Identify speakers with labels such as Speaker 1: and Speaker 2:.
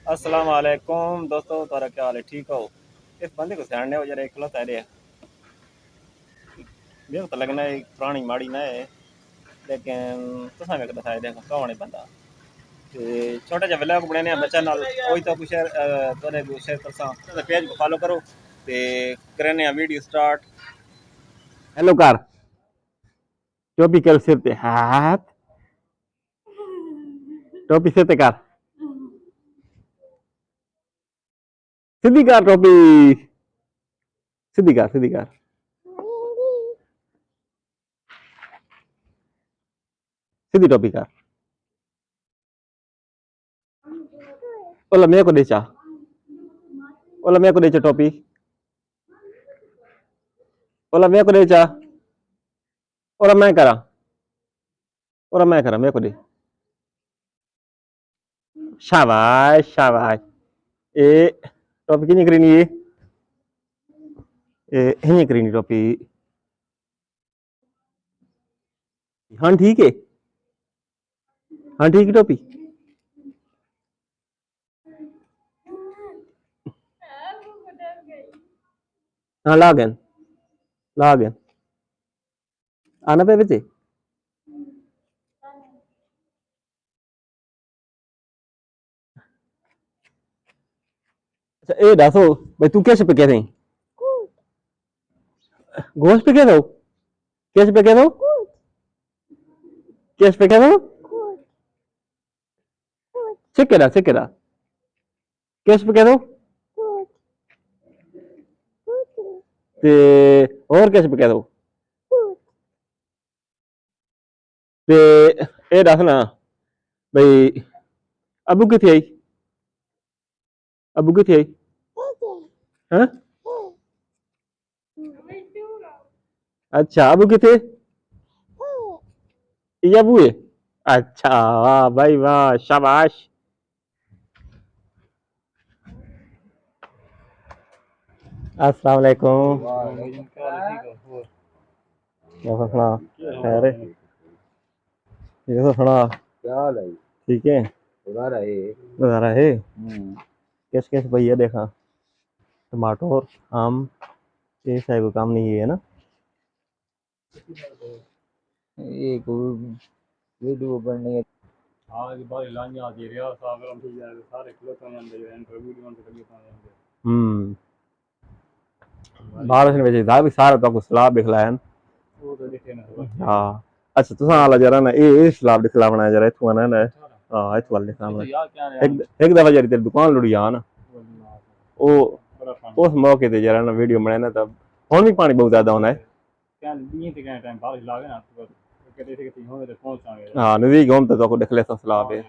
Speaker 1: अस्सलाम वालेकुम दोस्तों, तारा क्या हाल है? ठीक हो? इस बंदे को सियाने हो जरा, एक लता है देखो तो लगना है पुरानी माड़ी ना है, लेकिन तुसा में बताया देखो कौन है बंदा। ते छोटा जा व्लॉग बनाने बच्चा नाल ओही तो कुछ तोरे को शेयर करसा, तो पेज को फॉलो करो ते करने वीडियो स्टार्ट। हेलो कार टोपी कर सिर ते हाथ टोपी सिर ते कार सीधी कार टोपी सीधी कार सीधी टोपी कार। ओला मेरे को देचा, ओला मेरे को देचा टोपी, ओला मेरे को देचा, ओला मैं करा मेरे को दे। शाबाश शाबाश। ए टोपी किनी करीनी ए हिनी करीनी टोपी। हाँ ठीक है, हाँ ठीक है टोपी। हाँ लागन आना पे बच्चे। अच्छा ए दसो भाई तू किस पे कह रही? गोश्त पे कह दो, किस पे कह दो, किस पे कह दो? सिक्केरा किस पे कह दो? ते और किस पे कह दो? ते ए दस ना भाई अबू किथे आई, अबू किथे आई? हाँ अच्छा अबू किथे? ये अबू है। अच्छा वाह भाई वाह शाबाश। अस्सलाम वालेकुम। कैसा सुना? खैर है? ये तो सुना
Speaker 2: क्या हाल है?
Speaker 1: ठीक है। गुजारा है। किस किस भैया देखा टमाटर आम ये शायद कोई काम नहीं है ना।
Speaker 2: ये वीडियो बनने है।
Speaker 3: आज बारी लांजा आती रिया सागर हम ठीक है सारे खलोता में अंदर एंड वीडियो में कभी पाए
Speaker 1: बारिश ने वजह था भी सारा तो सलाब दिखलाया
Speaker 3: वो तो दिखे ना।
Speaker 1: हाँ अच्छा तुसा वाला जरा ना ये सलाब दिखलावना जरा इथु ना ना हाँ इथु वाला दिखलावना
Speaker 3: यार क्या
Speaker 1: एक दफा जरी तेरी दुकान लुड़ी आ ना ओ
Speaker 3: बड़ा पानी
Speaker 1: उस मौके ते जरा ना वीडियो बनाया ना तब हुन भी पानी बहुत ज्यादा होना है।
Speaker 3: क्या दिन के टाइम बारिश लागे ना तो कहते थे कि होंगे तो पहुंच आएंगे।
Speaker 1: हाँ नजदीक हम तो दिख ले सलाब है।